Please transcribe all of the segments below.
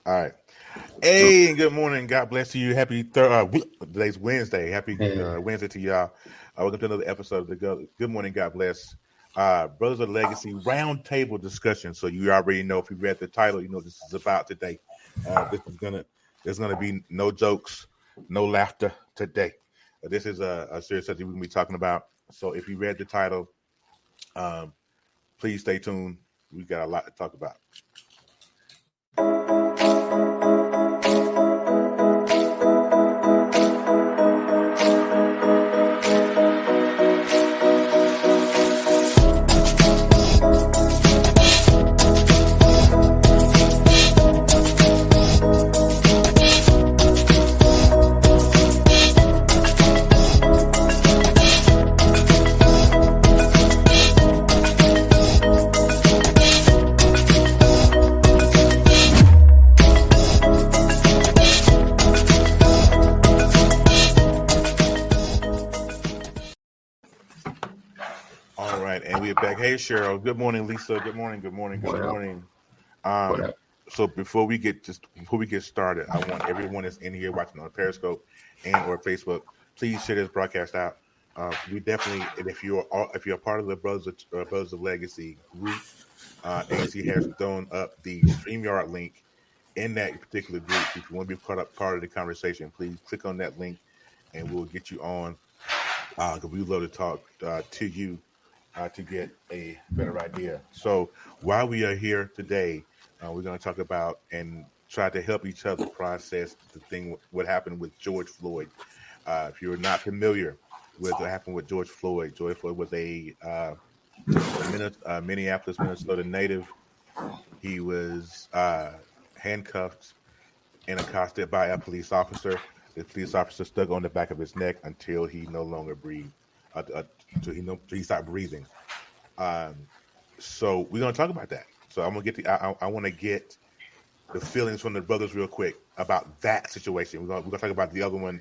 All right. Hey, good morning. God bless you. Happy today's Wednesday. Happy Wednesday to y'all. Welcome to another episode of the Good Morning. God bless. Brothers of Legacy Roundtable discussion. So you already know, if you read the title, you know this is about today. There's gonna be no jokes, no laughter today. This is a serious subject we're gonna be talking about. So if you read the title, please stay tuned. We got a lot to talk about. Back. Hey, Cheryl. Good morning, Lisa. Good morning. Good morning. Good morning. So before we get started, I want everyone that's in here watching on Periscope and or Facebook, please share this broadcast out. We definitely, and if you're a part of the Brothers of Legacy group, AC has thrown up the StreamYard link in that particular group. If you want to be part of the conversation, please click on that link, and we'll get you on. Because we love to talk to you. To get a better idea. So while we are here today, we're going to talk about and try to help each other process what happened with George Floyd. If you're not familiar with what happened with George Floyd was a Minneapolis, Minnesota native. He was handcuffed and accosted by a police officer. The police officer stuck on the back of his neck until he no longer breathed. Until he stopped breathing. So we're gonna talk about that. So I'm gonna I want to get the feelings from the brothers real quick about that situation. We're gonna talk about the other one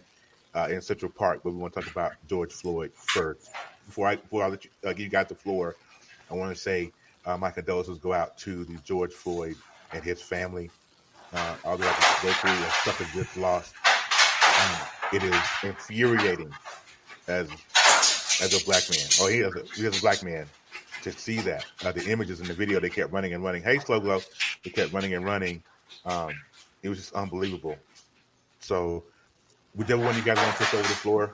in Central Park, but we want to talk about George Floyd first. Before I let you give you guys the floor, I want to say my condolences go out to the George Floyd and his family. All they have to go through and suffer this loss. It is infuriating as a black man. Oh, he is a black man. To see that, the images in the video, they kept running and running. Hey, Slow Glow, they kept running and running. It was just unbelievable. So, whichever one you guys want to take over the floor.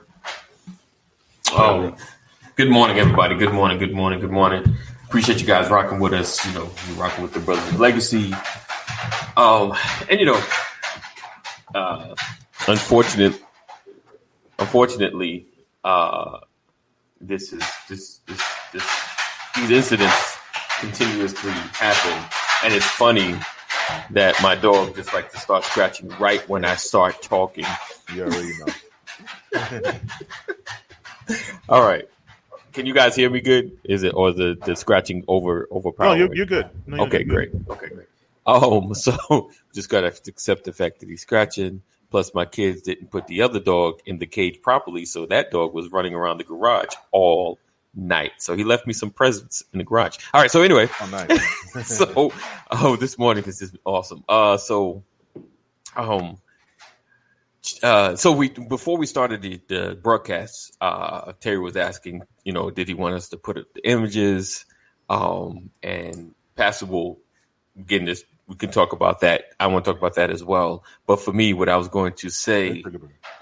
Good morning, everybody. Good morning. Good morning. Good morning. Appreciate you guys rocking with us. You know, we're rocking with the Brothers of Legacy. And you know, unfortunately, these incidents continuously happen, and it's funny that my dog just likes to start scratching right when I start talking. You already know. All right, can you guys hear me good? Is it, or the scratching overpowering? No, you're good. No, okay, you're great. Okay, great. So just gotta accept the fact that he's scratching. Plus, my kids didn't put the other dog in the cage properly, so that dog was running around the garage all night. So he left me some presents in the garage. All right. So anyway, nice. This morning has just been awesome. Before we started the broadcast, Terry was asking, you know, did he want us to put up the images? And Pastor will get this. We can talk about that. I want to talk about that as well. But for me, what I was going to say,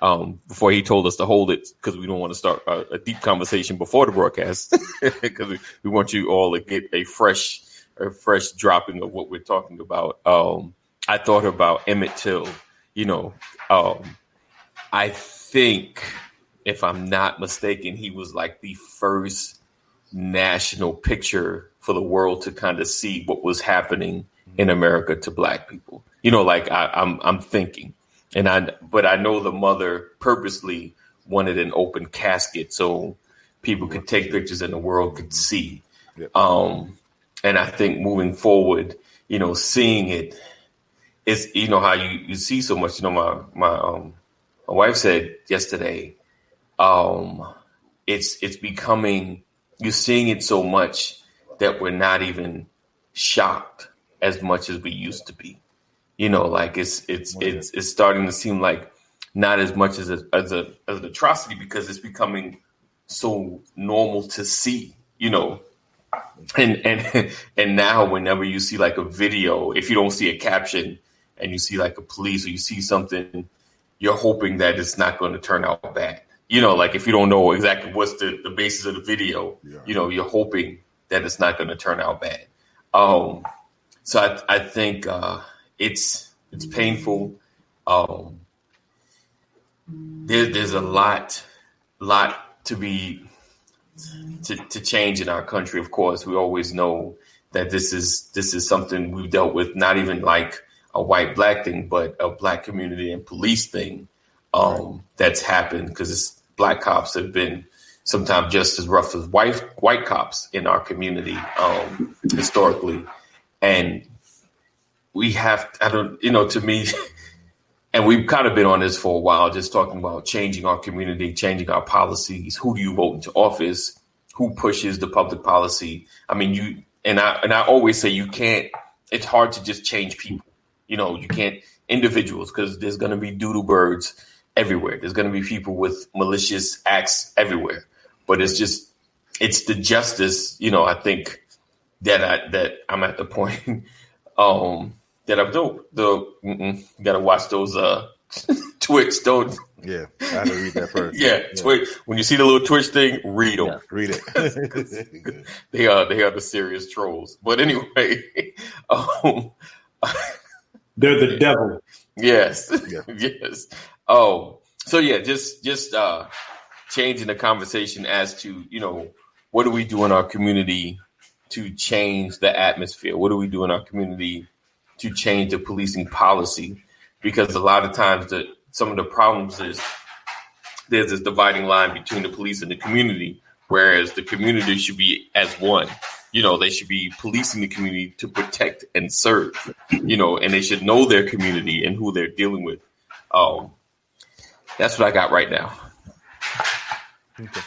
before he told us to hold it, because we don't want to start a deep conversation before the broadcast, because we want you all to get a fresh dropping of what we're talking about. I thought about Emmett Till. You know, I think, if I'm not mistaken, he was like the first national picture for the world to kind of see what was happening in America to black people. You know, like I'm thinking, but I know the mother purposely wanted an open casket so people could take pictures and the world could see. Yep. And I think moving forward, you know, seeing it is, you know, how you see so much. You know, my wife said yesterday, it's becoming, you're seeing it so much that we're not even shocked as much as we used to be. You know, like it's starting to seem like not as much as an atrocity because it's becoming so normal to see, you know. And now whenever you see like a video, if you don't see a caption and you see like a police or you see something, you're hoping that it's not going to turn out bad. You know, like if you don't know exactly what's the basis of the video, you know, you're hoping that it's not going to turn out bad. So I think it's painful. There's a lot to change in our country. Of course, we always know that this is something we've dealt with, not even like a white black thing, but a black community and police thing that's happened because black cops have been sometimes just as rough as white cops in our community historically. And we have, to me, and we've kind of been on this for a while, just talking about changing our community, changing our policies. Who do you vote into office? Who pushes the public policy? I mean, I always say you can't, it's hard to just change people. You know, you can't individuals because there's going to be doodle birds everywhere. There's going to be people with malicious acts everywhere. But it's the justice, you know, I think that I'm at the point that I've got to watch those Twitch. Don't. Yeah, I had to read that first. Yeah, Twitch. When you see the little Twitch thing, read them. Yeah, read it. They are the serious trolls. But anyway, they're the devil. Yes, yes. So yeah, just changing the conversation as to, you know, what do we do in our community to change the atmosphere? What do we do in our community to change the policing policy? Because a lot of times some of the problems is there's this dividing line between the police and the community, whereas the community should be as one. You know, they should be policing the community to protect and serve, you know, and they should know their community and who they're dealing with. That's what I got right now. Okay.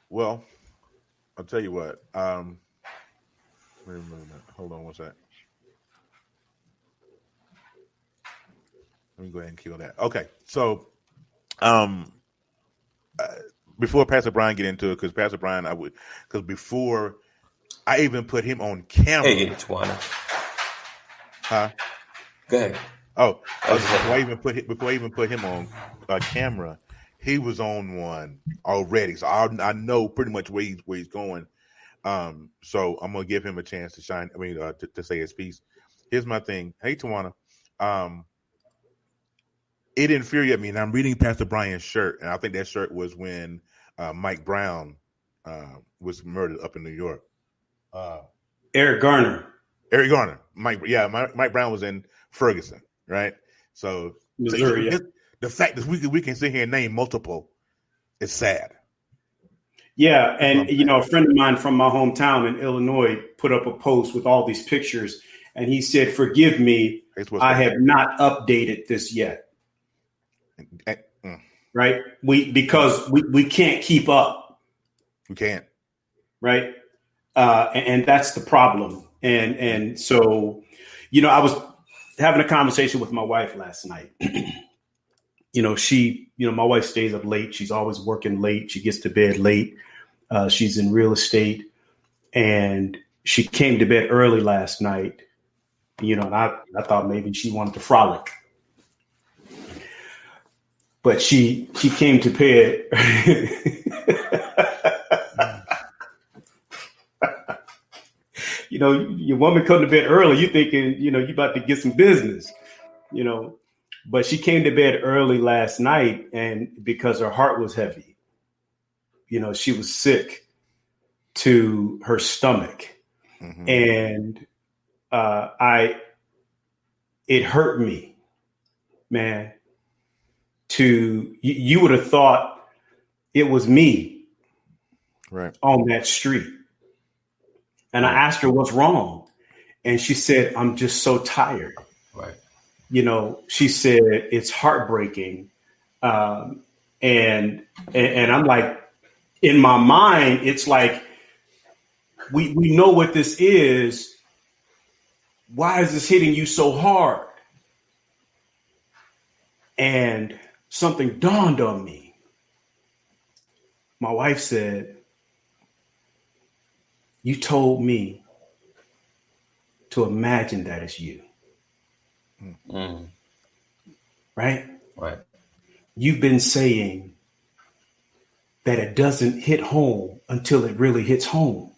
Well, I'll tell you what. Wait a minute. Hold on one sec. Let me go ahead and kill that. Okay. So, before Pastor Brian get into it, because Pastor Brian, before I even put him on camera. Hey, Tawana. Huh? Go ahead. Oh, before I even put him on camera, he was on one already. So I know pretty much where he's going. So I'm gonna give him a chance to shine. I mean, to say his piece. Here's my thing. Hey, Tawana. It infuriated me, and I'm reading Pastor Brian's shirt, and I think that shirt was when Mike Brown was murdered up in New York. Eric Garner. Mike Brown was in Ferguson, right? So Missouri. The fact that we can sit here and name multiple is sad. Yeah, and you know, a friend of mine from my hometown in Illinois put up a post with all these pictures, and he said, "Forgive me, I have not updated this yet." Right? Because we can't keep up. We can't. Right? And that's the problem. And so, you know, I was having a conversation with my wife last night. You know, my wife stays up late. She's always working late. She gets to bed late. She's in real estate, and she came to bed early last night. You know, and I thought maybe she wanted to frolic, but she came to bed. You know, your woman come to bed early, you thinking, you know, you about to get some business, you know, but she came to bed early last night, and because her heart was heavy, you know, she was sick to her stomach. Mm-hmm. And it hurt me, man, you would have thought it was me right on that street. And I asked her what's wrong. And she said, I'm just so tired. Right. You know, she said, it's heartbreaking. And I'm like, in my mind, it's like, we know what this is. Why is this hitting you so hard? And something dawned on me. My wife said, "You told me to imagine that it's you." Mm. Right? Right. You've been saying that it doesn't hit home until it really hits home.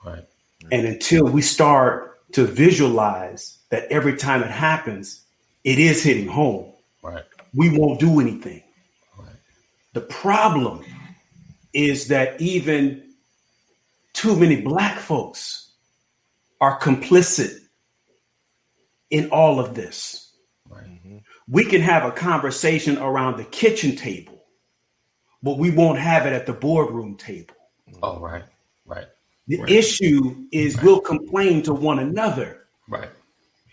Right. And until we start to visualize that every time it happens, it is hitting home, Right. we won't do anything. Right. The problem is that even too many Black folks are complicit in all of this. Right. We can have a conversation around the kitchen table, but we won't have it at the boardroom table. Oh, right. Right. The issue is we'll complain to one another. Right.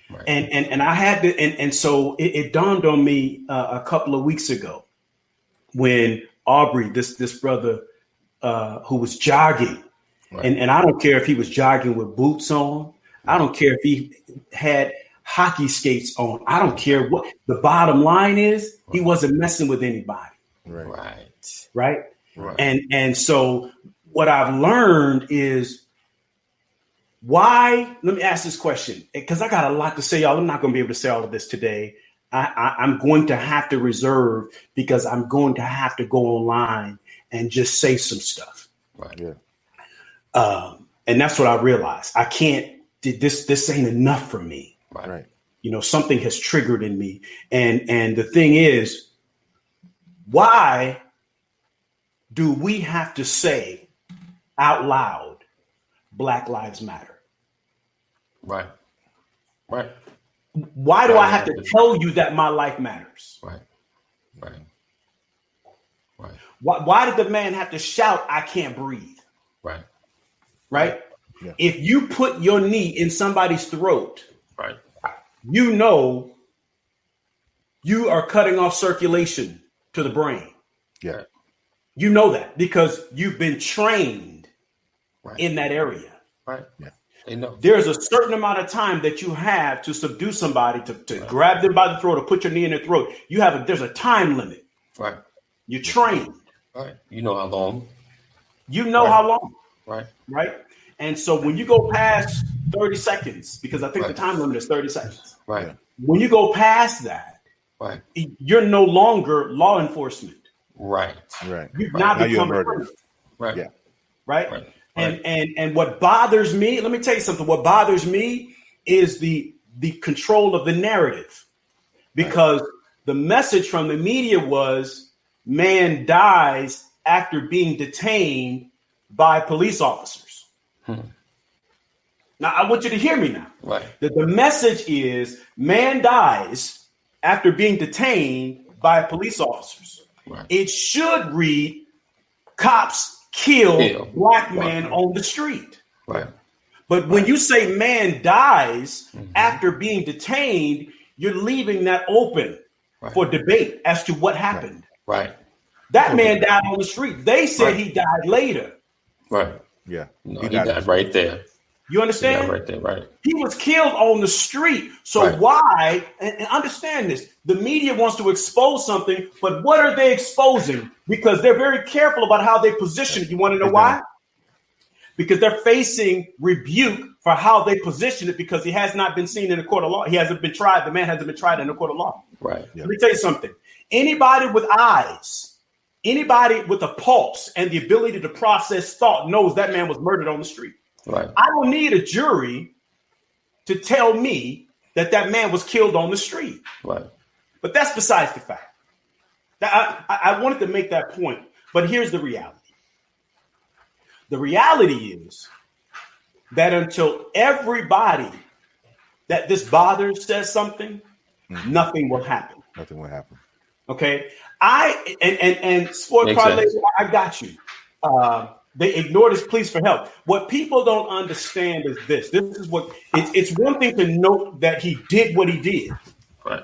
Right. And I had to, and so it dawned on me a couple of weeks ago when Aubrey, this brother who was jogging, Right. and I don't care if he was jogging with boots on. I don't care if he had hockey skates on. I don't care what the bottom line is. He wasn't messing with anybody. Right. Right. Right. Right. And so what I've learned is why. Let me ask this question, because I got a lot to say, y'all. I'm not going to be able to say all of this today. I'm going to have to reserve because I'm going to have to go online and just say some stuff. Right. Yeah. And that's what I realized. I can't. This ain't enough for me. Right. You know, something has triggered in me. And the thing is, why do we have to say out loud, Black Lives Matter? Right. Right. Why do I have to tell you that my life matters? Right. Right. Right. Why did the man have to shout, "I can't breathe"? Right. Right? Yeah. If you put your knee in somebody's throat, Right. you know you are cutting off circulation to the brain. Yeah. You know that because you've been trained Right. in that area. Right. Yeah. They know. There's a certain amount of time that you have to subdue somebody, to grab them by the throat or put your knee in their throat. There's a time limit. Right. You're trained. Right. You know how long. You know Right. how long. Right. Right. And so when you go past 30 seconds, because I think Right. the time limit is 30 seconds. Right. Yeah. When you go past that, Right. you're no longer law enforcement. Right. Right. You've Right. now Now you're become a murderer. criminal. Right. Yeah. Right. Right. And what bothers me, let me tell you something. What bothers me is the control of the narrative, because the message from the media was man dies after being detained by police officers. Now, I want you to hear me now. Right. That the message is man dies after being detained by police officers. Right. It should read cops kill Black men on the street. Right. But when you say man dies after being detained, you're leaving that open for debate as to what happened. Right. That man died on the street. They said he died later. Right. Yeah. No, he died right there. You understand? He died right there. Right. He was killed on the street. So why, and understand this, the media wants to expose something, but what are they exposing? Because they're very careful about how they position it. You want to know why? Because they're facing rebuke for how they position it, because he has not been seen in a court of law. He hasn't been tried. The man hasn't been tried in a court of law. Right. Let me tell you something. Anybody with eyes, anybody with a pulse and the ability to process thought knows that man was murdered on the street. Right. I don't need a jury to tell me that that man was killed on the street. Right. But that's besides the fact. I wanted to make that point, but here's the reality. The reality is that until everybody that this bothers says something, nothing will happen. Nothing will happen. Okay. And sport parlay, I got you. They ignored his pleas for help. What people don't understand is this. This is what it's one thing to note that he did what he did. Right.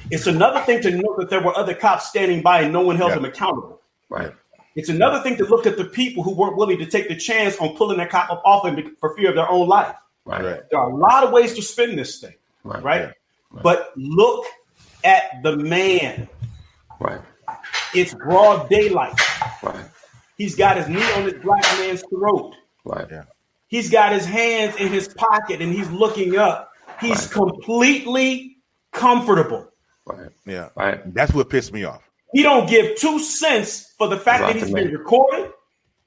It's another thing to note that there were other cops standing by and no one held them accountable. Right. It's another thing to look at the people who weren't willing to take the chance on pulling that cop up off him for fear of their own life. Right. There are a lot of ways to spin this thing. Right. Right. But look at the man. Right. It's broad daylight. Right. He's got his knee on this black man's throat. Right. Yeah. He's got his hands in his pocket and he's looking up. He's completely comfortable. Right. Yeah. Right. That's what pissed me off. He don't give 2 cents for the fact that he's been recorded.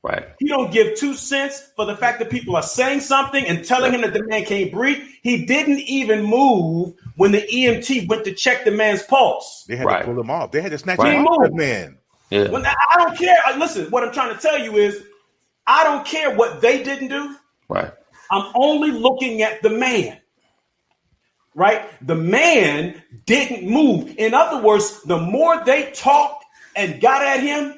Right. He don't give 2 cents for the fact that people are saying something and telling him that the man can't breathe. He didn't even move when the EMT went to check the man's pulse. They had to pull him off. They had to snatch him off that man. Yeah. When, I don't care. Listen, what I'm trying to tell you is I don't care what they didn't do. Right. I'm only looking at the man. Right? The man didn't move. In other words, the more they talked and got at him,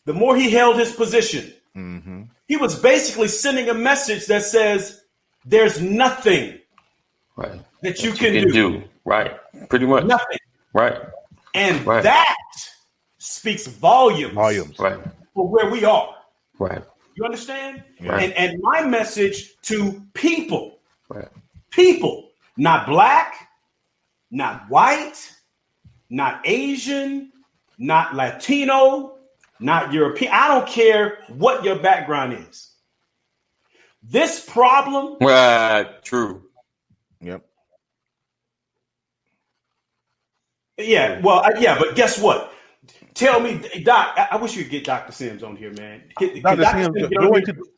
the more he held his position. Mm-hmm. He was basically sending a message that says, there's nothing that you can do. Right. Pretty much. Nothing. Right. And that speaks volumes right. for where we are. Right. You understand? Right. And my message to people, right. Not black, not white, not Asian, not Latino, not European. I don't care what your background is. This problem. True. Yep. Yeah. Well, but guess what? Tell me, Doc. I wish you could get Dr. Sims on here, man. Dr. Sims,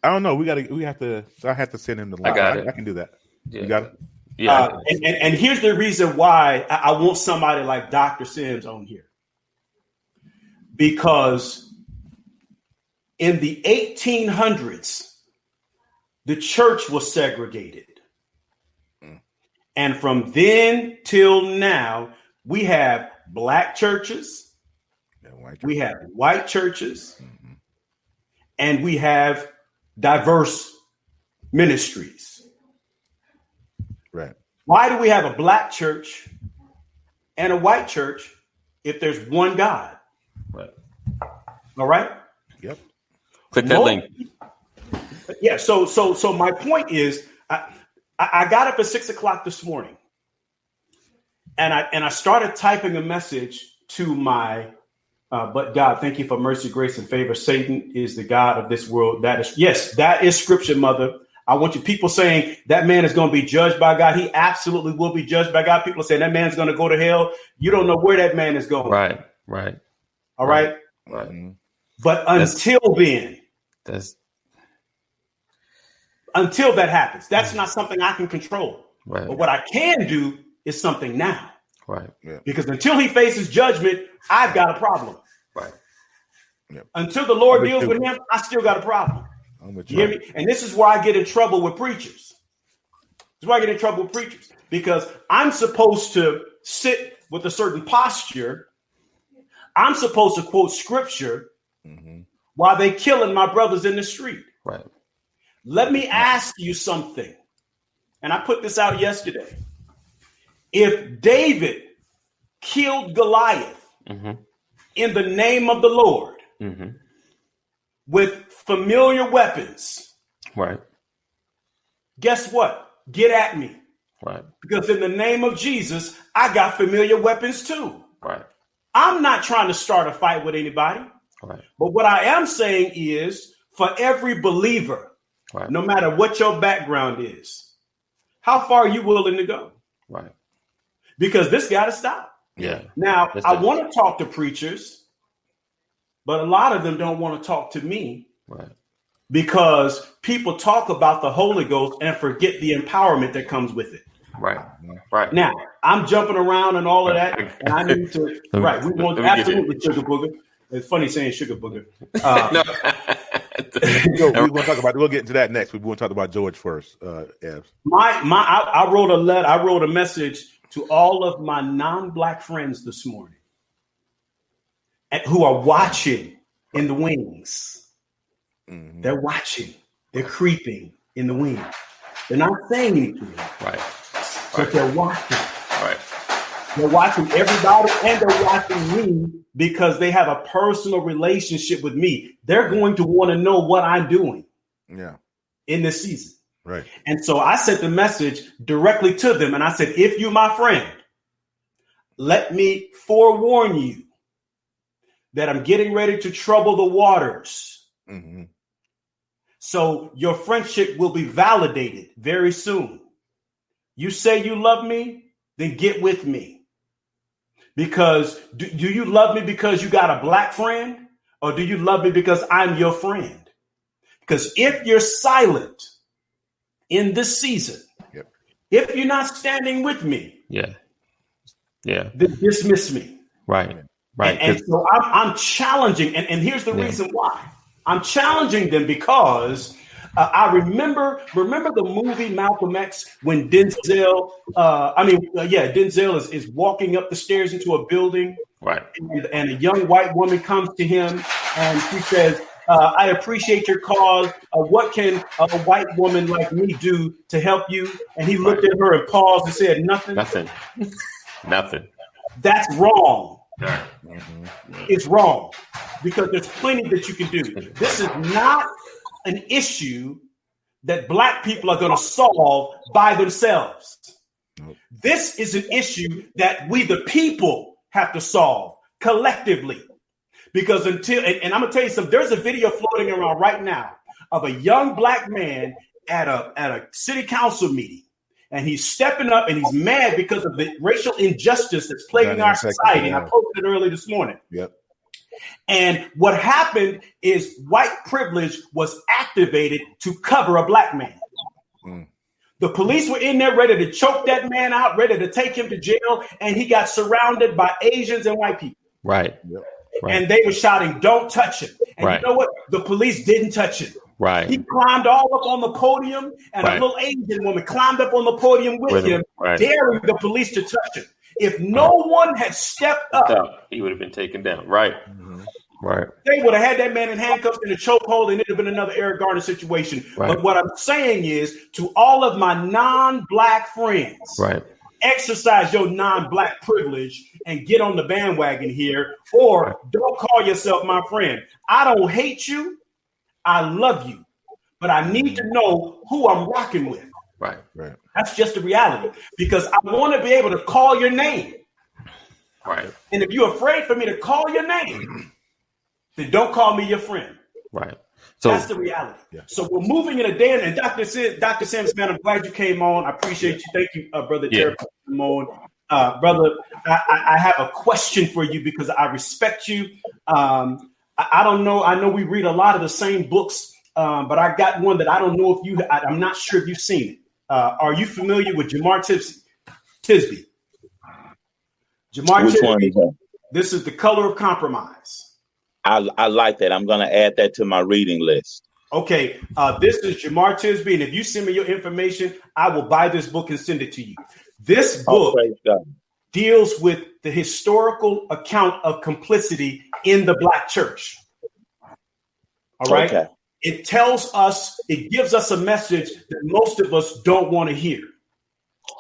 I don't know. I have to send him the link. I can do that. Yeah. You got it? Yeah. And here's the reason why I want somebody like Dr. Sims on here. Because in the 1800s, the church was segregated. And from then till now, we have black churches, we have white churches, and we have diverse ministries. Right. Why do we have a black church and a white church if there's one God? Right. All right. Yep. Click that link. Yeah. So my point is, I got up at 6 o'clock this morning, and I started typing a message to my. But God, thank you for mercy, grace, and favor. Satan is the God of this world. That is scripture, mother. I want you people saying that man is going to be judged by God. He absolutely will be judged by God. People say that man's going to go to hell. You don't know where that man is going. Right. All right. Right. But until that happens, that's not something I can control. Right. But what I can do is something now. Right. Yeah. Because until he faces judgment, I've got a problem. Right. Yep. Until the Lord deals with him, I still got a problem. You hear me? And this is where I get in trouble with preachers. Because I'm supposed to sit with a certain posture. I'm supposed to quote scripture while they killing my brothers in the street. Right. Let me ask you something. And I put this out yesterday. If David killed Goliath in the name of the Lord with familiar weapons, right? Guess what? Get at me. Right. Because in the name of Jesus, I got familiar weapons too. Right. I'm not trying to start a fight with anybody. Right. But what I am saying is for every believer, no matter what your background is, how far are you willing to go? Right. Because this got to stop. Yeah. Now, I want to talk to preachers, but a lot of them don't want to talk to me. Right. Because people talk about the Holy Ghost and forget the empowerment that comes with it. Right. Right. Now, I'm jumping around and all of that. And I need to, we want absolutely sugar booger. It's funny saying sugar booger. We'll get into that next. We want to talk about George first. Evs. I wrote a letter. I wrote a message to all of my non-black friends this morning who are watching in the wings. They're watching. They're creeping in the wings. They're not saying anything. Right. But they're watching. Right. They're watching everybody and they're watching me because they have a personal relationship with me. They're going to want to know what I'm doing in this season. Right. And so I sent the message directly to them. And I said, if you're my friend, let me forewarn you that I'm getting ready to trouble the waters. Mm-hmm. So your friendship will be validated very soon. You say you love me, then get with me. Because do you love me because you got a black friend? Or do you love me because I'm your friend? Because if you're silent in this season, if you're not standing with me, then dismiss me. Right. And so I'm challenging, and here's the reason why. I'm challenging them because I remember the movie Malcolm X when Denzel is walking up the stairs into a building, right? And a young white woman comes to him and she says, I appreciate your cause. What can a white woman like me do to help you? And he looked at her and paused and said, nothing. Nothing. That's wrong. Mm-hmm. It's wrong because there's plenty that you can do. This is not an issue that black people are going to solve by themselves. Nope. This is an issue that we, the people, have to solve collectively. Because and I'm gonna tell you something, there's a video floating around right now of a young black man at a city council meeting. And he's stepping up and he's mad because of the racial injustice that's plaguing our society. And I posted it early this morning. Yep. And what happened is white privilege was activated to cover a black man. Mm. The police were in there ready to choke that man out, ready to take him to jail. And he got surrounded by Asians and white people. Right. Yep. And they were shouting, don't touch him. And you know what? The police didn't touch him. Right. He climbed all up on the podium, and a little Asian woman climbed up on the podium with him, daring the police to touch him. If no one had stepped up, he would have been taken down. Right. Mm-hmm. Right. They would have had that man in handcuffs in a chokehold, and it'd have been another Eric Garner situation. Right. But what I'm saying is to all of my non-black friends, exercise your non-black privilege and get on the bandwagon here, or don't call yourself my friend. I don't hate you. I love you, but I need to know who I'm rocking with. Right. That's just the reality, because I want to be able to call your name. Right. And if you're afraid for me to call your name, then don't call me your friend. Right. So that's the reality. Yeah. So we're moving in a day, and Dr. Sims, man, I'm glad you came on. I appreciate you. Thank you, Brother Terry, for coming on. Brother, I have a question for you because I respect you. I don't know. I know we read a lot of the same books, but I got one that I don't know if I'm not sure if you've seen it. Are you familiar with Jamar Tisby? Jamar Which Tisby. One is that? This is The Color of Compromise. I like that. I'm going to add that to my reading list. Okay. This is Jamar Tisby. And if you send me your information, I will buy this book and send it to you. This book deals with the historical account of complicity in the black church. All right. Okay. It tells us, it gives us a message that most of us don't want to hear.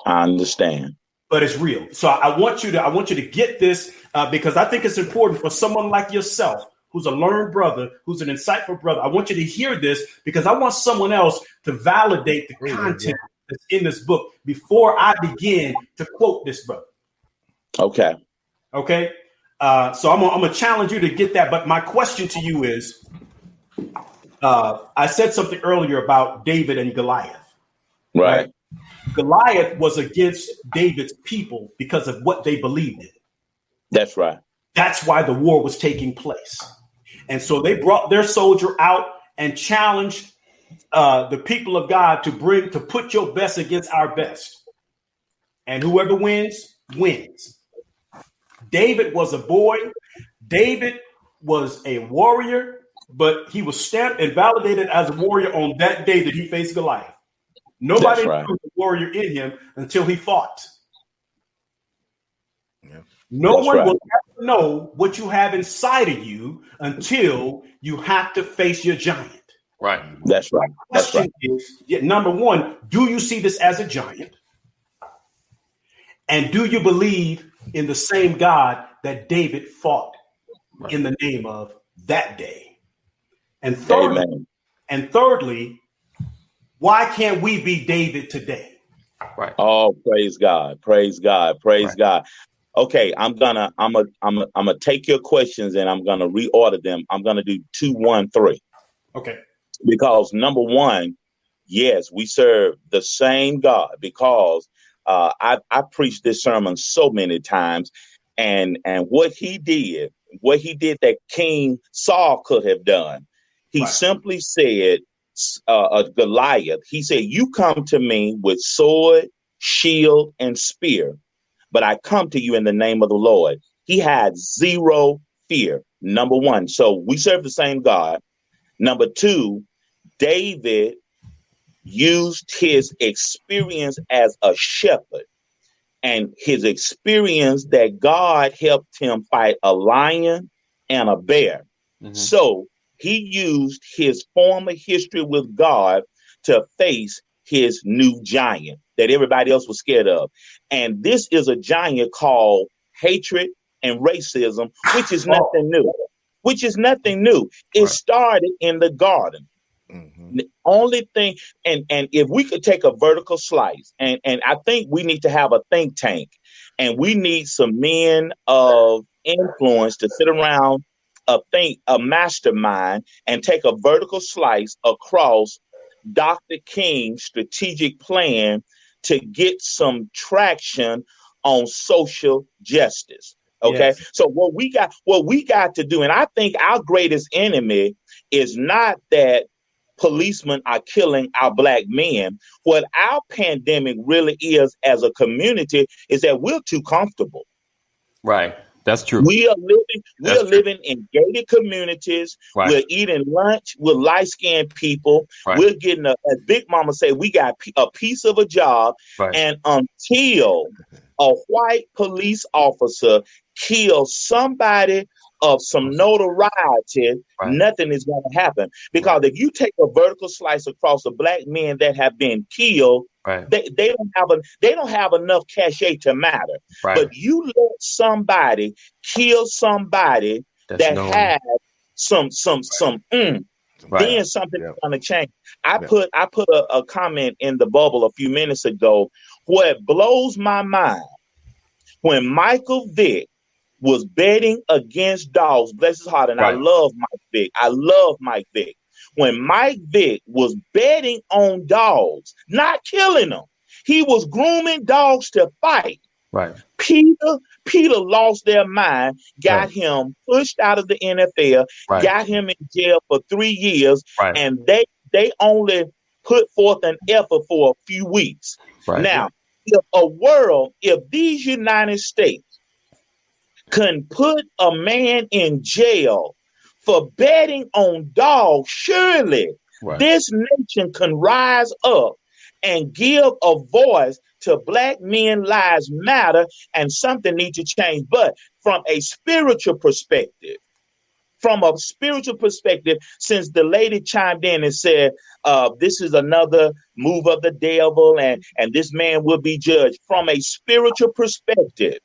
I understand. But it's real. So I want you to get this because I think it's important for someone like yourself, who's a learned brother, who's an insightful brother. I want you to hear this because I want someone else to validate the content that's in this book before I begin to quote this brother. Okay. So I'm gonna challenge you to get that. But my question to you is, I said something earlier about David and Goliath. Right. Goliath was against David's people because of what they believed in. That's right. That's why the war was taking place. And so they brought their soldier out and challenged the people of God to put your best against our best. And whoever wins, wins. David was a boy. David was a warrior, but he was stamped and validated as a warrior on that day that he faced Goliath. Nobody knew the warrior in him until he fought. Yeah. No one will ever know what you have inside of you until you have to face your giant. Right. That's right. That's right. Number one, do you see this as a giant? And do you believe in the same God that David fought in the name of that day? And thirdly, why can't we be David today? Right. Oh, praise God. Praise God. Praise God. Okay, I'm gonna take your questions and I'm gonna reorder them. I'm gonna do 2, 1, 3. Okay. Because number one, yes, we serve the same God. Because I preached this sermon so many times, and what he did that King Saul could have done, he simply said, Goliath. He said, "You come to me with sword, shield, and spear, but I come to you in the name of the Lord." He had zero fear. Number one. So we serve the same God. Number two, David used his experience as a shepherd and his experience that God helped him fight a lion and a bear. Mm-hmm. So he used his former history with God to face his new giant that everybody else was scared of. And this is a giant called hatred and racism, which is nothing new. It started in the garden. Mm-hmm. The only thing, and if we could take a vertical slice, and I think we need to have a think tank, and we need some men of influence to sit around a mastermind and take a vertical slice across Dr. King's strategic plan to get some traction on social justice. Okay. Yes. So what we got to do, and I think our greatest enemy is not that policemen are killing our Black men. What our pandemic really is as a community is that we're too comfortable. Right. That's true. We are living in gated communities. Right. We're eating lunch with light-skinned people. Right. We're getting, as Big Mama say, we got a piece of a job. Right. And until a white police officer kills somebody of some notoriety, nothing is going to happen. Because if you take a vertical slice across the Black men that have been killed, they don't have enough cachet to matter. Right. But you let somebody kill somebody that has some then something is going to change. I put a comment in the bubble a few minutes ago where it blows my mind when Michael Vick was betting against dogs. Bless his heart, and I love Mike Vick. When Mike Vick was betting on dogs, not killing them, he was grooming dogs to fight. Right. Peter lost their mind, got him pushed out of the NFL, got him in jail for 3 years, and they only put forth an effort for a few weeks. Right. Now, if these United States can put a man in jail for betting on dogs, surely this nation can rise up and give a voice to Black men. Lives matter, and something needs to change. But from a spiritual perspective, since the lady chimed in and said, this is another move of the devil and this man will be judged. From a spiritual perspective,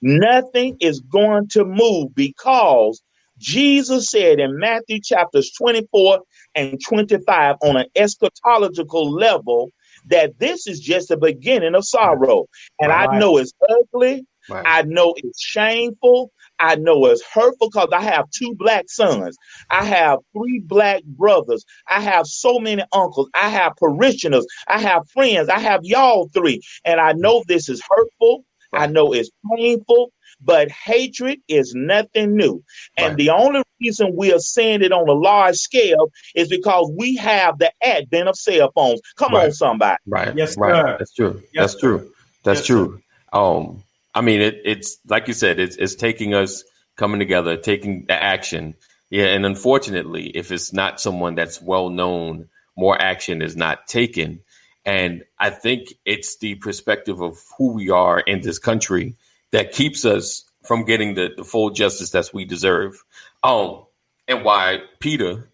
nothing is going to move, because Jesus said in Matthew chapters 24 and 25 on an eschatological level that this is just the beginning of sorrow. And I know it's ugly. Right. I know it's shameful. I know it's hurtful because I have 2 Black sons. I have 3 Black brothers. I have so many uncles. I have parishioners. I have friends. I have y'all 3. And I know this is hurtful. Right. I know it's painful, but hatred is nothing new. And the only reason we are seeing it on a large scale is because we have the advent of cell phones. Come on, somebody. Right. Yes, sir. That's true. Yes, that's true. That's true. I mean, it's like you said, it's taking us coming together, taking the action. Yeah. And unfortunately, if it's not someone that's well known, more action is not taken. And I think it's the perspective of who we are in this country that keeps us from getting the full justice that we deserve. And why Peter,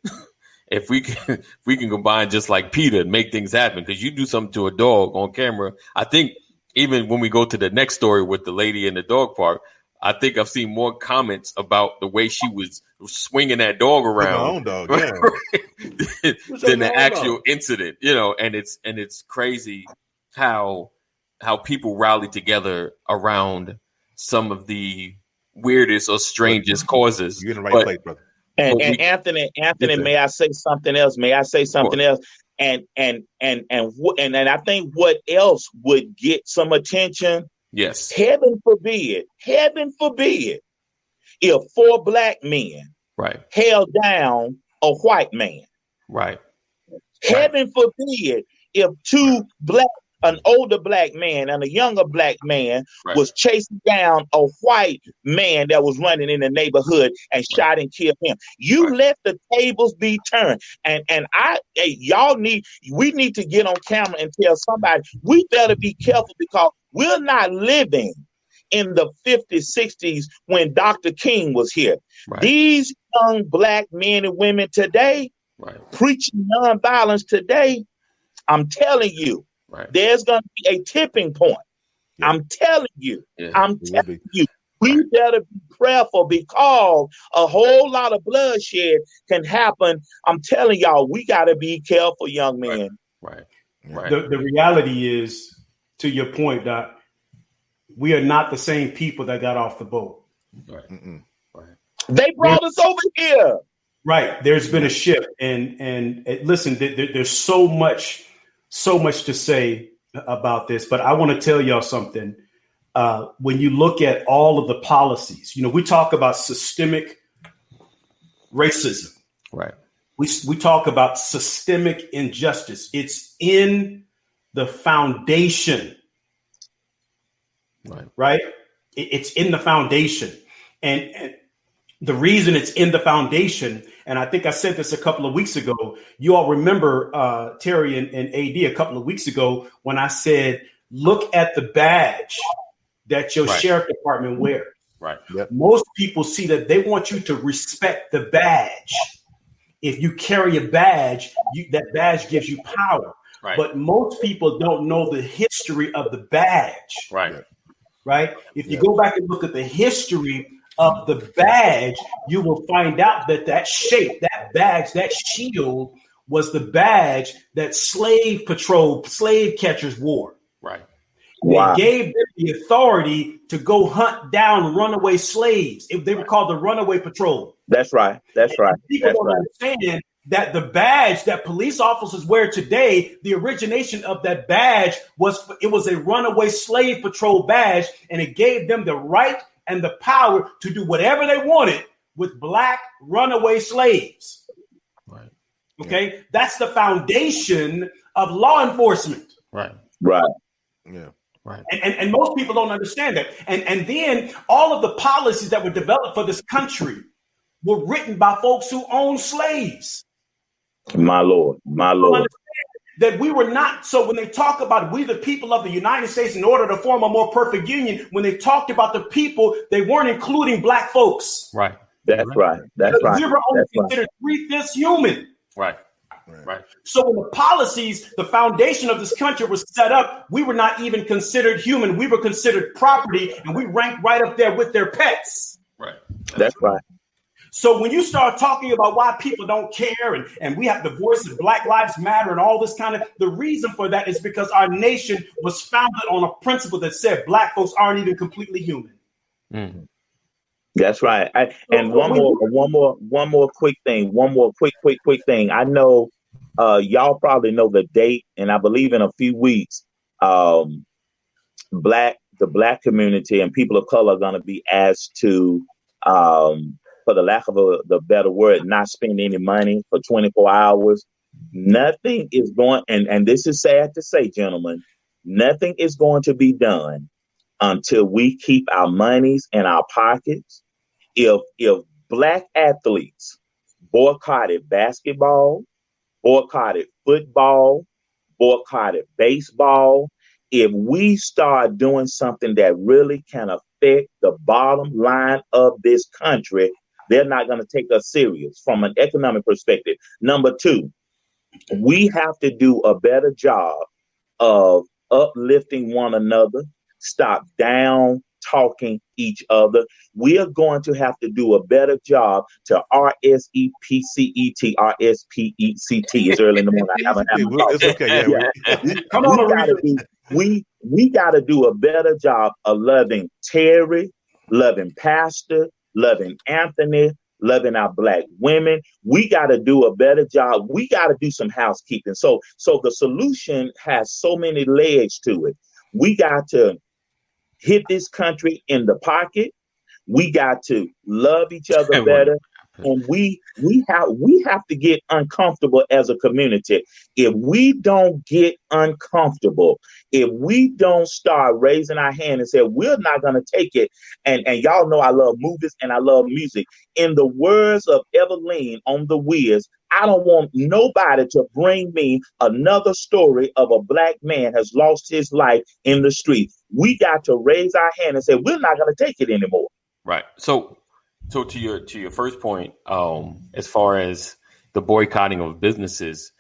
if we can combine just like Peter and make things happen, because you do something to a dog on camera. I think even when we go to the next story with the lady in the dog park, I think I've seen more comments about the way she was swinging that dog around than the actual incident, and it's crazy how people rally together around some of the weirdest or strangest causes. You're in the right place, brother. And Anthony, may I say something else? And I think what else would get some attention? Yes. Heaven forbid, if 4 black men held down a white man. Right. Heaven forbid if an older black man and a younger black man was chasing down a white man that was running in the neighborhood and shot and killed him. You let the tables be turned. And we need to get on camera and tell somebody we better be careful, because we're not living in the 50s, 60s when Dr. King was here. Right. These young black men and women today preaching nonviolence today, I'm telling you, there's going to be a tipping point. Yeah. I'm telling you. We better be prayerful, because a whole lot of bloodshed can happen. I'm telling y'all, we got to be careful, young men. Right. The reality is, to your point, Doc, we are not the same people that got off the boat. They brought us over here. Right. There's been a shift. And listen, there's so much to say about this, but I want to tell y'all something. When you look at all of the policies, we talk about systemic racism. Right. We talk about systemic injustice. It's in the foundation. Right. It's in the foundation. And the reason it's in the foundation, and I think I said this a couple of weeks ago, you all remember Terry and AD a couple of weeks ago when I said, look at the badge that your sheriff department wears. Right. Yep. Most people see that they want you to respect the badge. If you carry a badge, that badge gives you power. Right. But most people don't know the history of the badge. Right. Right. If you go back and look at the history of the badge, you will find out that shape, that badge, that shield was the badge that slave catchers wore. Right. Wow. They gave them the authority to go hunt down runaway slaves. They were called the Runaway Patrol. That's right. People don't understand that the badge that police officers wear today, the origination of that badge was a runaway slave patrol badge, and it gave them the right and the power to do whatever they wanted with black runaway slaves. Right. Okay. Yeah. That's the foundation of law enforcement. Right. Right. Yeah. Right. And most people don't understand that. And then all of the policies that were developed for this country were written by folks who owned slaves. My Lord. That we were not. So when they talk about we the people of the United States in order to form a more perfect union, when they talked about the people, they weren't including black folks. Right. That's right. We were only considered 3/5 human. Right. So when the policies, the foundation of this country was set up, we were not even considered human. We were considered property, and we ranked right up there with their pets. Right. That's right. So when you start talking about why people don't care and we have the voice of Black Lives Matter and all this kind of, the reason for that is because our nation was founded on a principle that said black folks aren't even completely human. Mm-hmm. That's right. And one more quick thing. Quick thing. I know y'all probably know the date, and I believe in a few weeks, the black community and people of color are going to be asked to, for the lack of the better word, not spend any money for 24 hours. Nothing is going, and this is sad to say, gentlemen, nothing is going to be done until we keep our monies in our pockets. If black athletes boycotted basketball, boycotted football, boycotted baseball, if we start doing something that really can affect the bottom line of this country, they're not going to take us serious from an economic perspective. Number two, we have to do a better job of uplifting one another, stop down talking each other. We are going to have to do a better job to RSEPCET. RSPECT is early in the morning. It's okay. Yeah. Come on, We got to do a better job of loving Terry, loving Pastor, loving Anthony, loving our Black women. We got to do a better job. We got to do some housekeeping. So the solution has so many legs to it. We got to hit this country in the pocket. We got to love each other better. And we have to get uncomfortable as a community. If we don't get uncomfortable, if we don't start raising our hand and say, we're not going to take it. And y'all know I love movies and I love music. In the words of Evelyn on The Wiz, I don't want nobody to bring me another story of a Black man has lost his life in the street. We got to raise our hand and say, we're not going to take it anymore. Right. So to your first point, as far as the boycotting of businesses,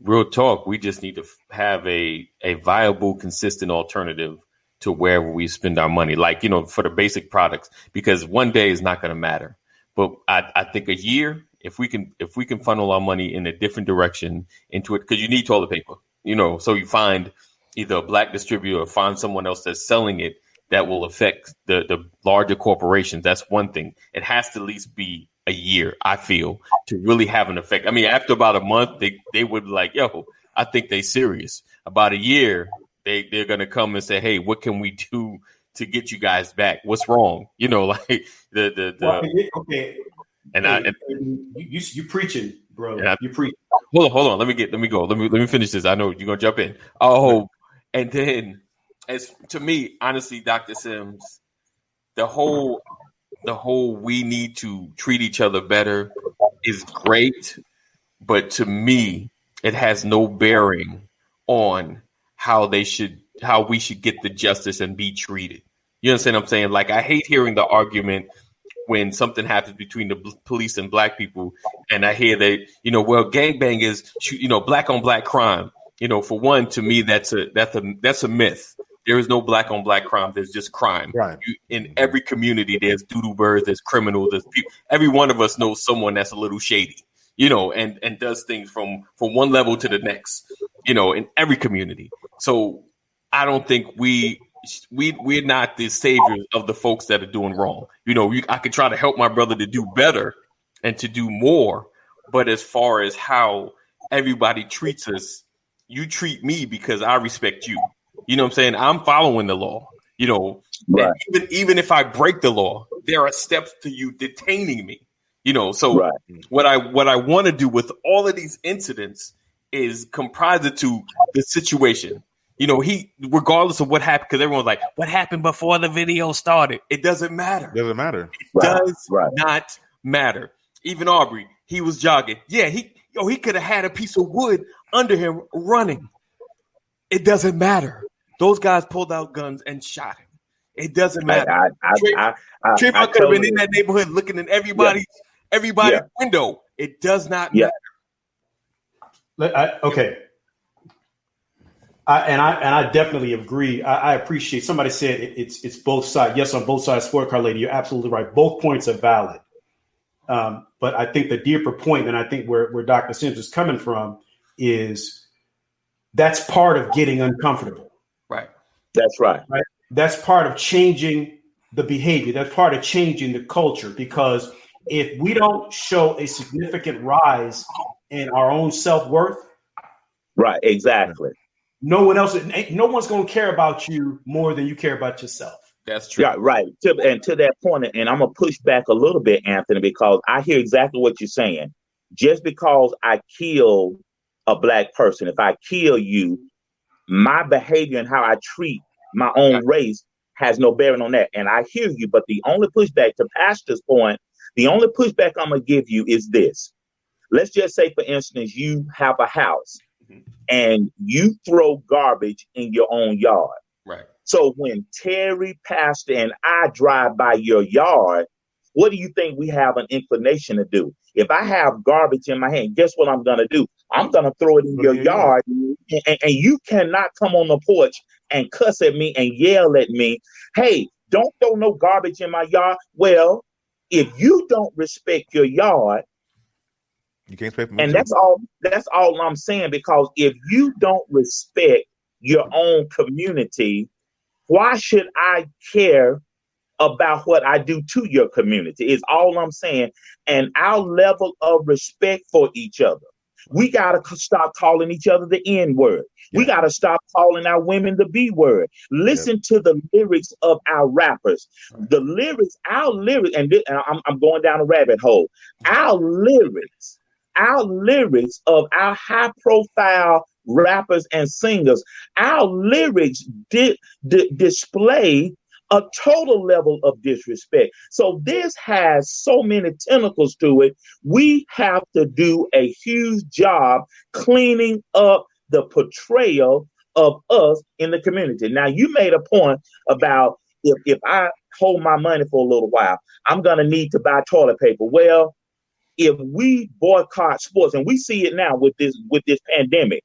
real talk, we just need to have a viable, consistent alternative to wherever we spend our money, like, for the basic products, because one day is not going to matter. But I think a year, if we can funnel our money in a different direction into it, because you need toilet paper, so you find either a Black distributor or find someone else that's selling it that will affect the larger corporations. That's one thing. It has to at least be a year, I feel, to really have an effect. I mean, after about a month, they would be like, yo, I think they serious. About a year, they're going to come and say, hey, what can we do to get you guys back? What's wrong? Like okay. And you preaching, bro. You preaching. Hold on. Let me go. Let me finish this. I know you're going to jump in. Oh, and then, as to me, honestly, Dr. Sims, the whole we need to treat each other better is great, but to me, it has no bearing on how we should get the justice and be treated. You understand what I'm saying? Like, I hate hearing the argument when something happens between the police and Black people, and I hear that, well, gangbang is, Black on Black crime. For one, to me, that's a myth. There is no Black on Black crime. There's just crime. Right. In every community, there's doodoo birds, there's criminals, there's people. Every one of us knows someone that's a little shady, and does things from one level to the next, in every community. So I don't think we're not the saviors of the folks that are doing wrong. I could try to help my brother to do better and to do more. But as far as how everybody treats us, you treat me because I respect you. You know what I'm saying? I'm following the law, right. Even if I break the law, there are steps to you detaining me, so right. What I want to do with all of these incidents is comprise it to the situation. Regardless of what happened, because everyone's like, what happened before the video started? It doesn't matter. It does not matter. Even Aubrey, he was jogging. Yeah, he could have had a piece of wood under him running. It doesn't matter. Those guys pulled out guns and shot him. It doesn't matter. Trayvon could have been in that neighborhood looking in everybody's window. It does not matter. Okay. I definitely agree. I appreciate somebody said it's both sides. Yes, on both sides, sport car lady, you're absolutely right. Both points are valid. But I think the deeper point, and I think where Dr. Sims is coming from, is that's part of getting uncomfortable. Right. That's right. That's part of changing the behavior. That's part of changing the culture, because if we don't show a significant rise in our own self-worth. Right. Exactly. No one's going to care about you more than you care about yourself. That's true. Yeah, right. And to that point, and I'm going to push back a little bit, Anthony, because I hear exactly what you're saying. Just because I killed a Black person, if I kill you, my behavior and how I treat my own race has no bearing on that. And I hear you, but the only pushback, to Pastor's point, the only pushback I'm going to give you is this. Let's just say, for instance, you have a house and you throw garbage in your own yard. Right. So when Terry, Pastor, and I drive by your yard, what do you think we have an inclination to do? If I have garbage in my hand, guess what I'm going to do? I'm going to throw it in your yard, and you cannot come on the porch and cuss at me and yell at me, hey, don't throw no garbage in my yard. Well, if you don't respect your yard, you can't expect me. And that's all I'm saying, because if you don't respect your own community, why should I care about what I do to your community? Is all I'm saying. And our level of respect for each other. We got to stop calling each other the N word. Yeah. We got to stop calling our women the B word. Listen to the lyrics of our rappers. The lyrics, our lyrics, and I'm going down a rabbit hole. Our lyrics of our high profile rappers and singers, our lyrics display a total level of disrespect. So this has so many tentacles to it. We have to do a huge job cleaning up the portrayal of us in the community. Now, you made a point about if I hold my money for a little while, I'm going to need to buy toilet paper. Well, if we boycott sports, and we see it now with this pandemic,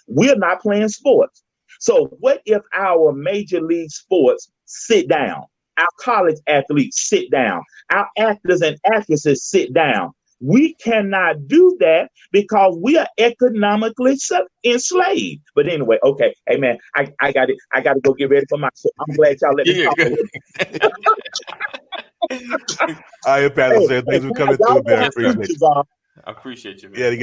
we're not playing sports. So what if our major league sports sit down? Our college athletes sit down. Our actors and actresses sit down. We cannot do that because we are economically enslaved. But anyway, okay. Hey man, I got it. I got to go get ready for my show. I'm glad y'all let me talk. All right, Pastor said thanks for coming through, man. I appreciate you. I appreciate you, man. Yeah, he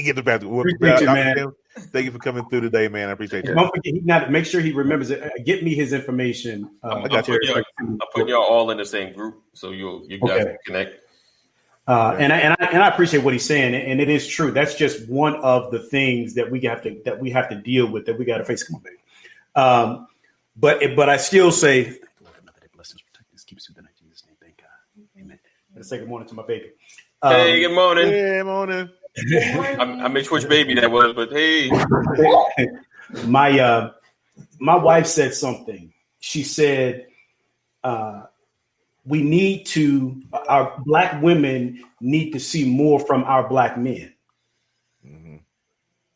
get the Pastor. Appreciate you, man. Thank you for coming through today, man. I appreciate you. Don't forget, make sure he remembers it. Get me his information. I'll put y'all all in the same group, so you guys can connect. And I appreciate what he's saying, and it is true. That's just one of the things that we have to deal with, that we got to face. Come on, baby. But I still say, blessings, protect us, keep us through the night. In Jesus' name, thank God, amen. Let's say good morning to my baby. Hey, good morning. Hey, morning. I made which baby that was, but hey. My wife said something. She said, our black women need to see more from our black men. Mm-hmm.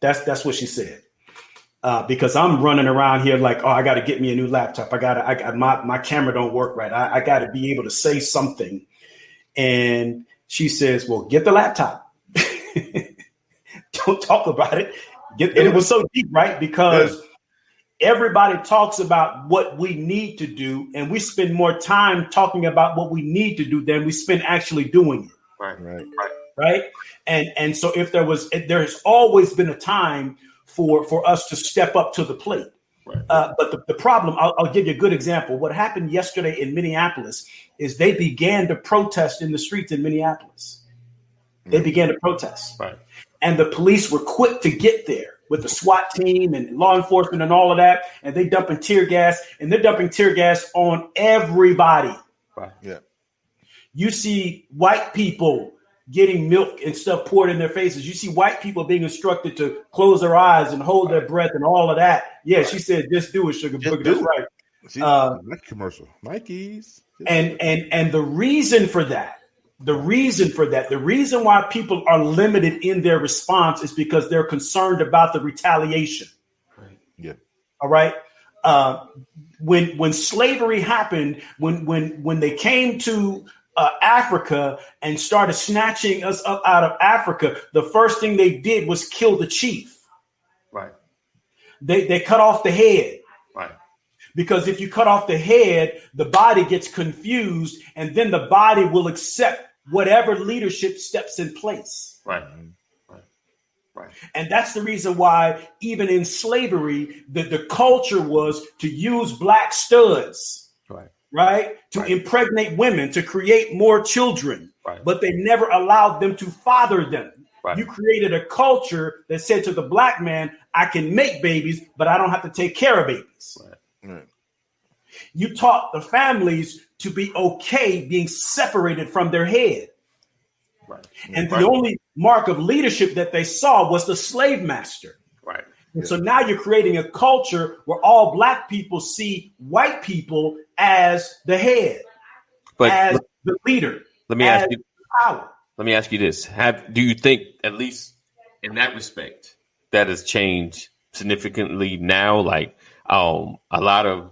That's what she said. Because I'm running around here like, I got to get me a new laptop. My camera don't work right. I got to be able to say something. And she says, well, get the laptop. Don't talk about it. And it was so deep, right? Because everybody talks about what we need to do, and we spend more time talking about what we need to do than we spend actually doing it. Right. And so there has always been a time for us to step up to the plate. Right. But the problem, I'll give you a good example. What happened yesterday in Minneapolis is they began to protest in the streets in Minneapolis. They began to protest. Right. And the police were quick to get there with the SWAT team and law enforcement and all of that. And they're dumping tear gas on everybody. Right. Yeah. You see white people getting milk and stuff poured in their faces. You see white people being instructed to close their eyes and hold their breath and all of that. Yeah, she said, just do it, sugar booger. That's right. That commercial. Nikes. And the reason why people are limited in their response is because they're concerned about the retaliation. Right. Yeah. All right. When slavery happened, when they came to Africa and started snatching us up out of Africa, the first thing they did was kill the chief. Right. They cut off the head. Right. Because if you cut off the head, the body gets confused, and then the body will accept whatever leadership steps in place. Right. And that's the reason why even in slavery, the culture was to use black studs. Right. To impregnate women, to create more children, but they never allowed them to father them. Right. You created a culture that said to the black man, I can make babies, but I don't have to take care of babies. Right. You taught the families to be okay being separated from their head. Right. And the only mark of leadership that they saw was the slave master. Right. And so now you're creating a culture where all black people see white people as the head, as the leader. Let me ask you. Power. Let me ask you this: do you think, at least in that respect, that has changed significantly now? Like a lot of,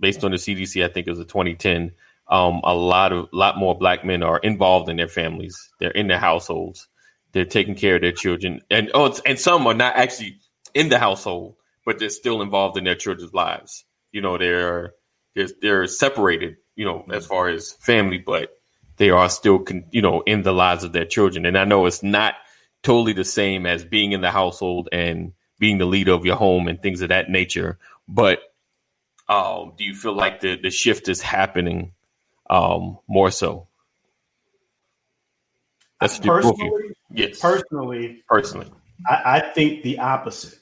based on the CDC, I think it was a 2010. A lot more black men are involved in their families. They're in their households. They're taking care of their children, and some are not actually in the household, but they're still involved in their children's lives. You know, they're separated, you know, as far as family, but they are still, you know, in the lives of their children. And I know it's not totally the same as being in the household and being the leader of your home and things of that nature. But do you feel like the shift is happening more so? That's personally. Yes. Personally, I think the opposite.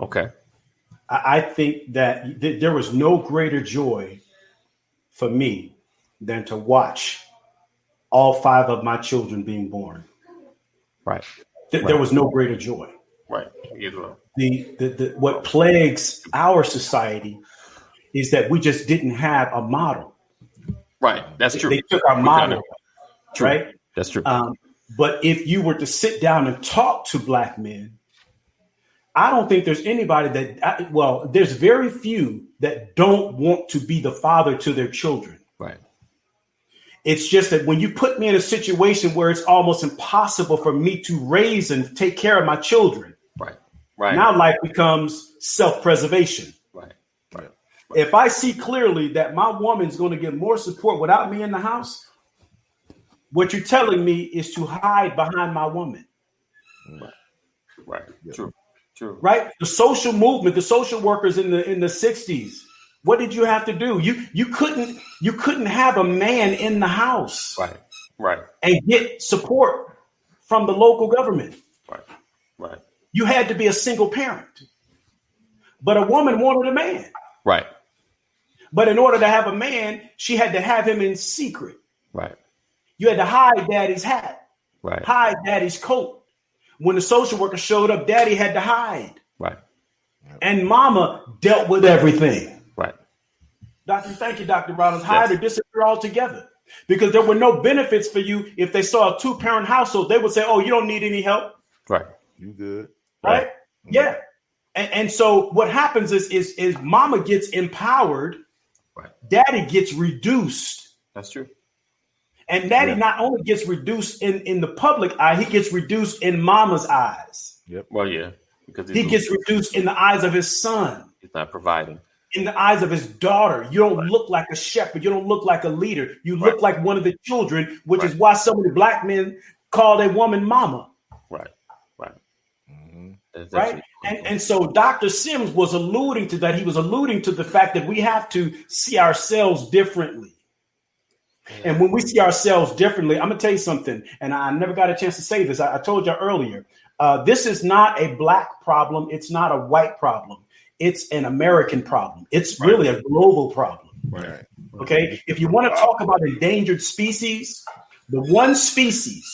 Okay. I think that there was no greater joy for me than to watch all 5 of my children being born. Right. There was no greater joy. Right. As well. What plagues our society is that we just didn't have a model. Right. That's true. They took our model. True. Right. That's true. But if you were to sit down and talk to Black men, I don't think there's anybody there's very few that don't want to be the father to their children. Right. It's just that when you put me in a situation where it's almost impossible for me to raise and take care of my children. Right. Right. Now life becomes self-preservation. Right. Right. If I see clearly that my woman's going to get more support without me in the house, what you're telling me is to hide behind my woman. Right. Right. Yeah. True. True. Right. The social movement, the social workers in the 60s. What did you have to do? You couldn't have a man in the house. Right. Right. And get support from the local government. Right. Right. You had to be a single parent. But a woman wanted a man. Right. But in order to have a man, she had to have him in secret. Right. You had to hide daddy's hat. Right. Hide daddy's coat. When the social worker showed up, daddy had to hide. Right. And mama dealt with everything. Right. Thank you, Dr. Rollins. Hide or disappear altogether. Because there were no benefits for you. If they saw a 2-parent household, they would say, oh, you don't need any help. Right. You good. Right? Yeah. And so what happens is mama gets empowered. Right. Daddy gets reduced. That's true. And daddy not only gets reduced in the public eye, he gets reduced in mama's eyes. Yep. Well, yeah. Because he gets reduced in the eyes of his son. He's not providing. In the eyes of his daughter. You don't look like a shepherd. You don't look like a leader. You look like one of the children, which is why so many Black men call their woman mama. Right. Right. Mm-hmm. Right. And so Dr. Sims was alluding to that. He was alluding to the fact that we have to see ourselves differently. And when we see ourselves differently, I'm going to tell you something. And I never got a chance to say this. I told you earlier. This is not a Black problem. It's not a white problem. It's an American problem. It's really a global problem. Right. OK, if you want to talk about endangered species, the one species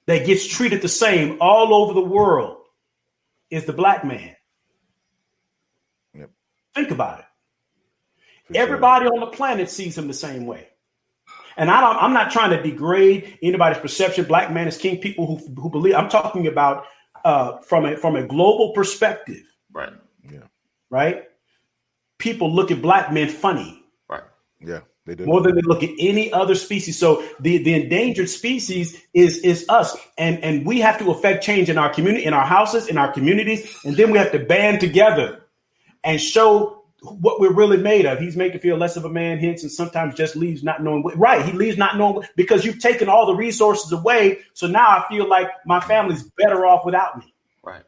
that gets treated the same all over the world is the Black man. Yep. Think about it. Everybody on the planet sees him the same way. And I'm not trying to degrade anybody's perception. Black man is king. People who believe. I'm talking about from a global perspective. Right. Yeah. Right. People look at Black men funny. Right. Yeah. They do. More than they look at any other species. So the endangered species is us, and we have to affect change in our community, in our houses, in our communities, and then we have to band together and show what we're really made of. He's made to feel less of a man, hence, and sometimes just leaves not knowing what. Right. He leaves not knowing because you've taken all the resources away. So now I feel like my family's better off without me. Right.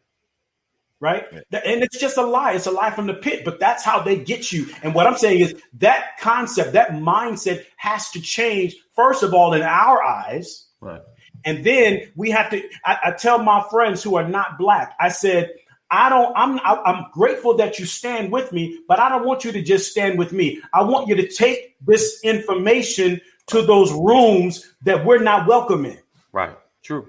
Right. Yeah. And it's just a lie. It's a lie from the pit. But that's how they get you. And what I'm saying is that concept, that mindset has to change, first of all, in our eyes. Right. And then we have to I tell my friends who are not Black, I said, I'm grateful that you stand with me, but I don't want you to just stand with me. I want you to take this information to those rooms that we're not welcome in. Right. True.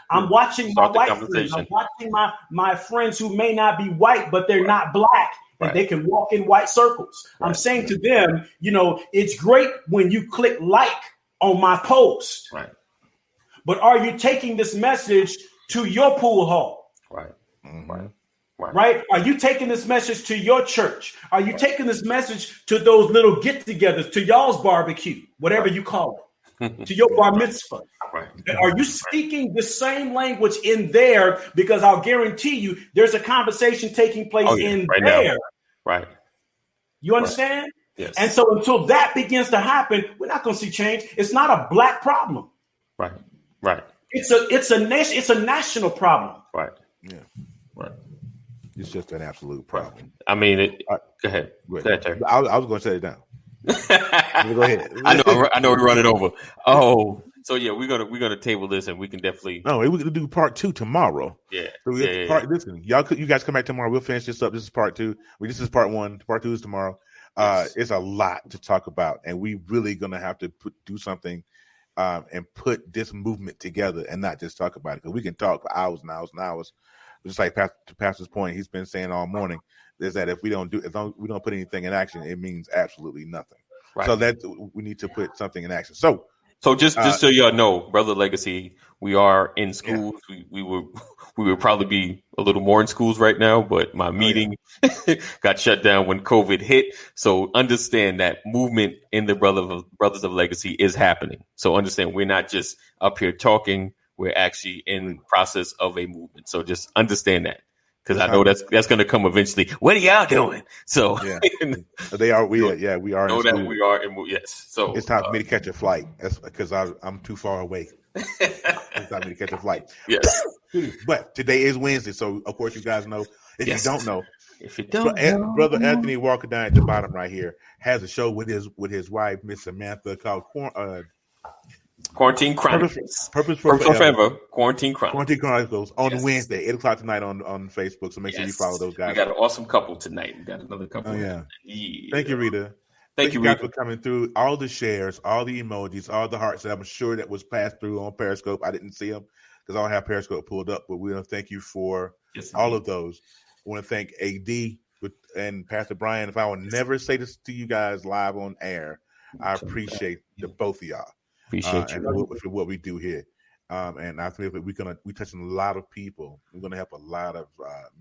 I'm watching my white friends. I'm watching my friends who may not be white, but they're not Black, and they can walk in white circles. Right. I'm saying to them, it's great when you click like on my post. Right. But are you taking this message to your pool hall? Right. Mm-hmm. Right. Are you taking this message to your church? Are you taking this message to those little get-togethers, to y'all's barbecue, whatever you call it? to your bar mitzvah? Right. Are you speaking the same language in there? Because I'll guarantee you there's a conversation taking place in right there. now. Right. You understand? Yes. And so until that begins to happen, we're not going to see change. It's not a black problem. Right. Right. It's a national problem. Right. Yeah. Right. It's just an absolute problem. I mean, go ahead. Go ahead, Terry. I was going to shut it down. Go ahead. I know we're running over. Oh, so yeah, we're gonna table this, and we can definitely. No, we're gonna do part 2 tomorrow. Yeah. So listen, you guys come back tomorrow. We'll finish this up. This is part 2. This is part 1. Part 2 is tomorrow. Yes. It's a lot to talk about, and we really gonna have to do something, and put this movement together, and not just talk about it. Because we can talk for hours and hours and hours. Just like to Pastor's point, he's been saying all morning, is that if we don't put anything in action, it means absolutely nothing. Right. So we need to put something in action. So just so y'all know, Brother Legacy, we are in schools. Yeah. We would probably be a little more in schools right now, but my meeting got shut down when COVID hit. So understand that movement in the Brothers of Legacy is happening. So understand we're not just up here talking. We're actually in the process of a movement. So just understand that. Because I know that's going to come eventually. What are y'all doing? So they are. We are. Know that we are. Yes. So it's time for me to catch a flight. That's because I'm too far away. It's time for me to catch a flight. Yes. But today is Wednesday, so of course you guys know. If you don't know, Brother Anthony Walker down at the bottom right here has a show with his wife, Miss Samantha, called Quarantine Chronicles. Purpose for Forever. Quarantine Chronicles. Quarantine Chronicles on Wednesday, 8:00 tonight on Facebook. So make sure you follow those guys. We got an awesome couple tonight. We got another couple. Oh yeah. Thank you, Rita. Thank you, guys, Rita, for coming through. All the shares, all the emojis, all the hearts that I'm sure that was passed through on Periscope. I didn't see them because I don't have Periscope pulled up. But we want to thank you for all of those. I want to thank AD and Pastor Brian. If I will never say this to you guys live on air, I appreciate the both of y'all. Appreciate you for what we do here, and I think that we're touching a lot of people. We're gonna help a lot of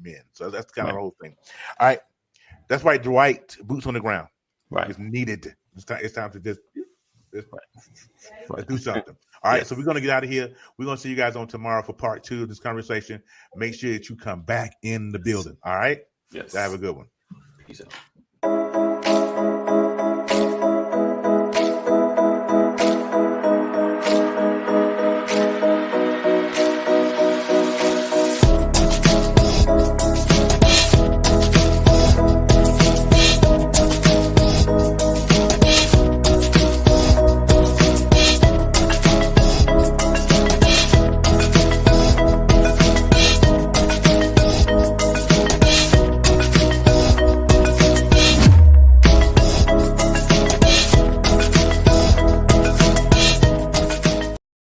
men. So that's kind of the whole thing. All right, that's right, Dwight. Boots on the ground. Right, it's needed. It's time to just do something. All right, so we're gonna get out of here. We're gonna see you guys on tomorrow for part 2 of this conversation. Make sure that you come back in the building. All right. Yes. Have a good one. Peace out.